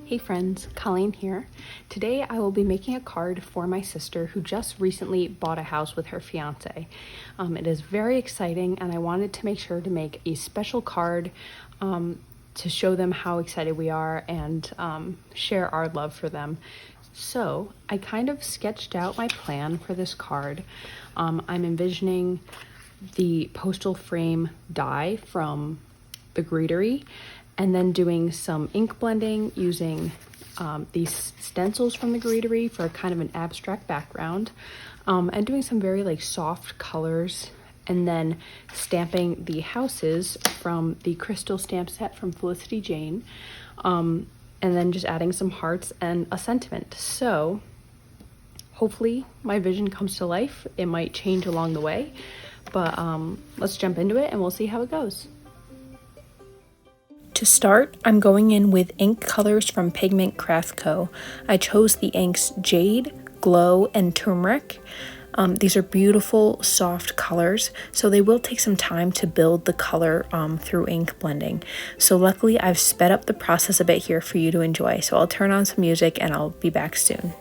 Hey friends, Colleen here. Today I will be making a card for my sister who just recently bought a house with her fiance. It is very exciting and I wanted to make sure to make a special card to show them how excited we are and share our love for them. So I kind of sketched out my plan for this card. I'm envisioning the Postal frame die from the Greetery, and then doing some ink blending using these stencils from the Greetery for kind of an abstract background, and doing some very like soft colors, and then stamping the houses from the crystal stamp set from Felicity, Jade, and then just adding some hearts and a sentiment. So hopefully my vision comes to life. It might change along the way, but let's jump into it and we'll see how it goes. To start, I'm going in with ink colors from Pigment Craft Co. I chose the inks Jade, Glow, and Turmeric. These are beautiful, soft colors, so they will take some time to build the color through ink blending. So luckily, I've sped up the process a bit here for you to enjoy. So I'll turn on some music and I'll be back soon.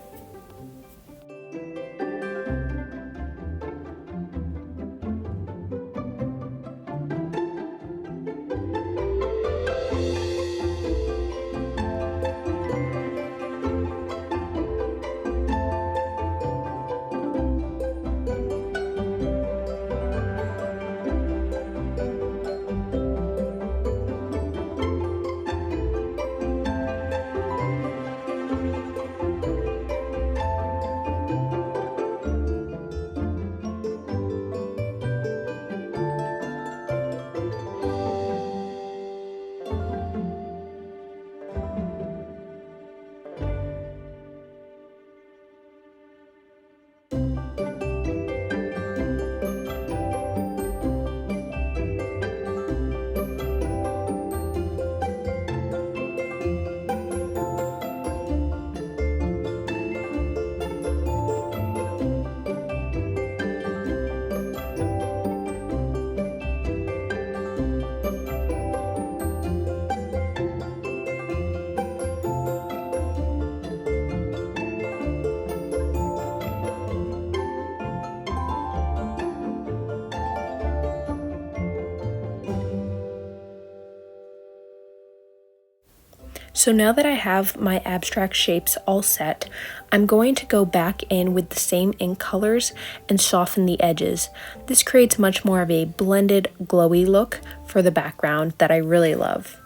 So now that I have my abstract shapes all set, I'm going to go back in with the same ink colors and soften the edges. This creates much more of a blended, glowy look for the background that I really love.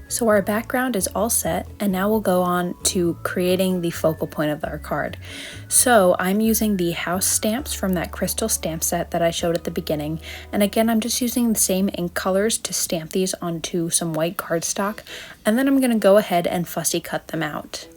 So our background is all set, and now we'll go on to creating the focal point of our card. So I'm using the house stamps from that crystal stamp set that I showed at the beginning, and again I'm just using the same ink colors to stamp these onto some white cardstock, and then I'm going to go ahead and fussy cut them out.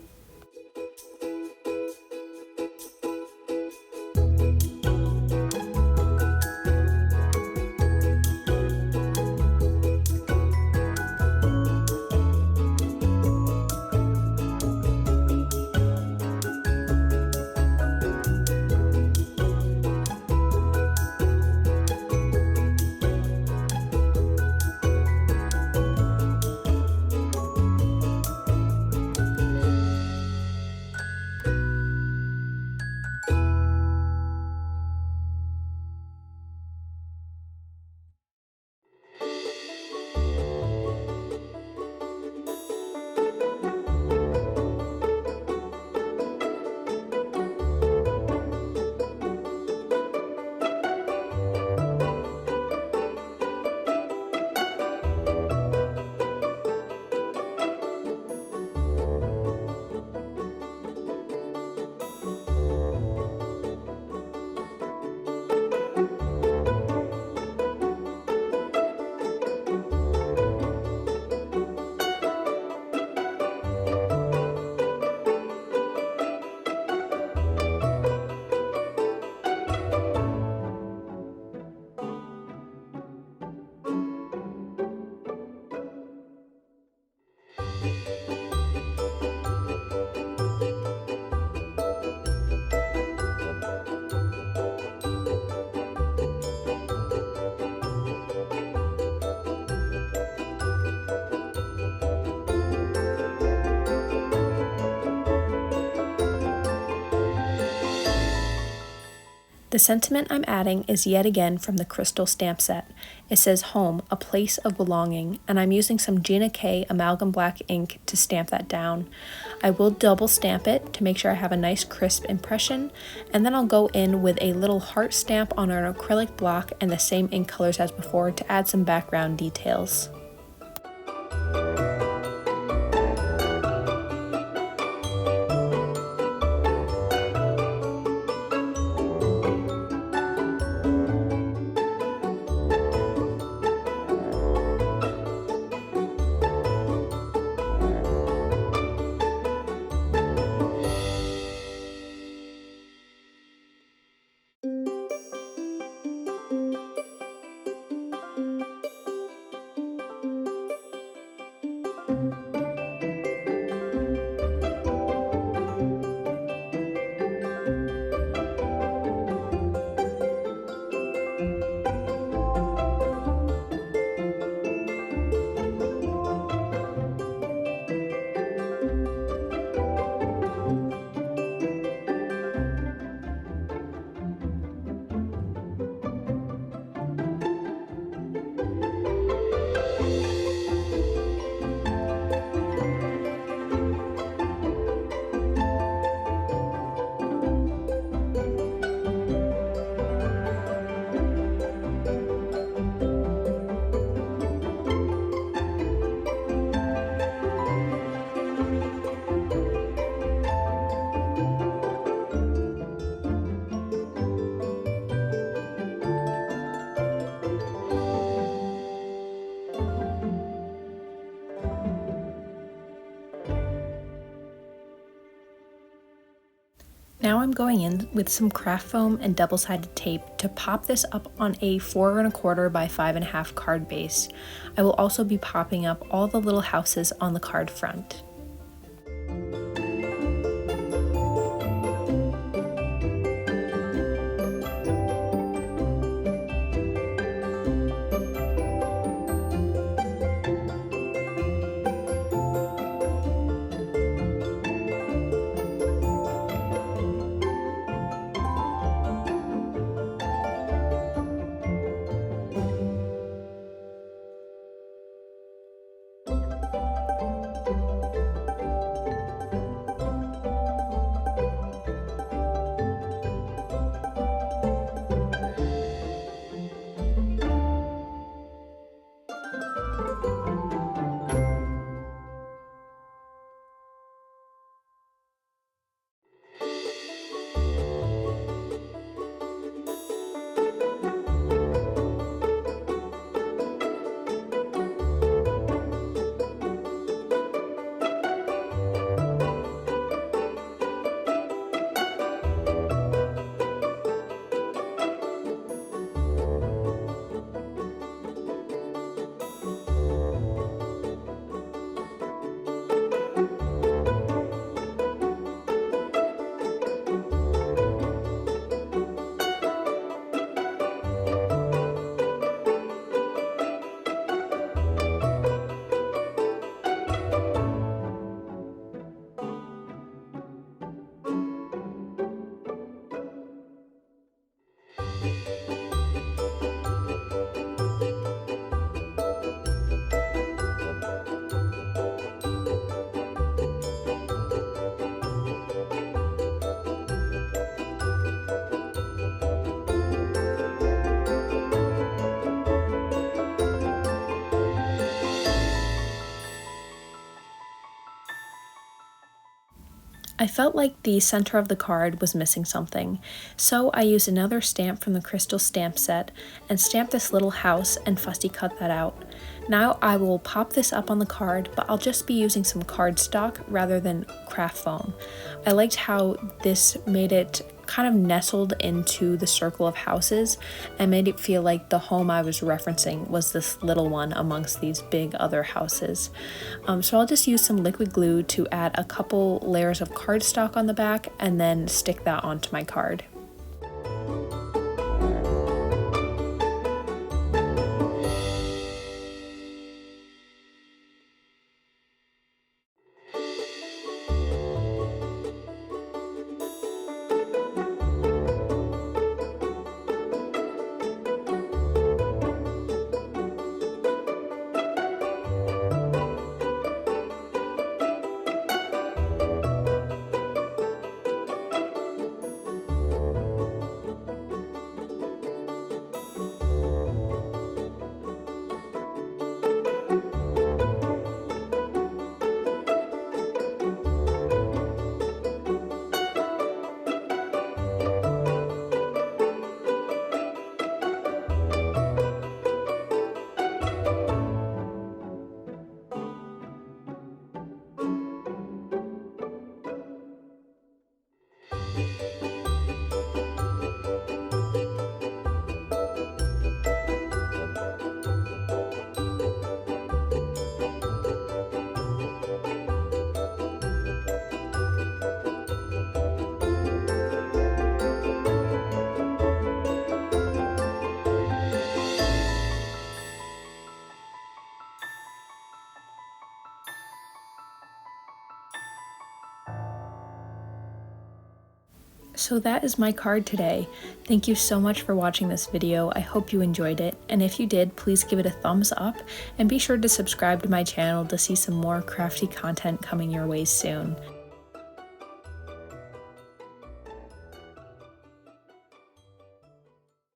The sentiment I'm adding is yet again from the crystal stamp set. It says home, a place of belonging, and I'm using some Gina K Amalgam Black ink to stamp that down. I will double stamp it to make sure I have a nice crisp impression, and then I'll go in with a little heart stamp on an acrylic block and the same ink colors as before to add some background details. Now I'm going in with some craft foam and double-sided tape to pop this up on a 4 1/4 by 5.5 card base. I will also be popping up all the little houses on the card front. I felt like the center of the card was missing something, so I used another stamp from the crystal stamp set and stamped this little house and fussy cut that out. Now I will pop this up on the card, but I'll just be using some cardstock rather than craft foam. I liked how this made it kind of nestled into the circle of houses and made it feel like the home I was referencing was this little one amongst these big other houses. So I'll just use some liquid glue to add a couple layers of cardstock on the back and then stick that onto my card. So that is my card today. Thank you so much for watching this video. I hope you enjoyed it, and if you did, please give it a thumbs up and be sure to subscribe to my channel to see some more crafty content coming your way soon.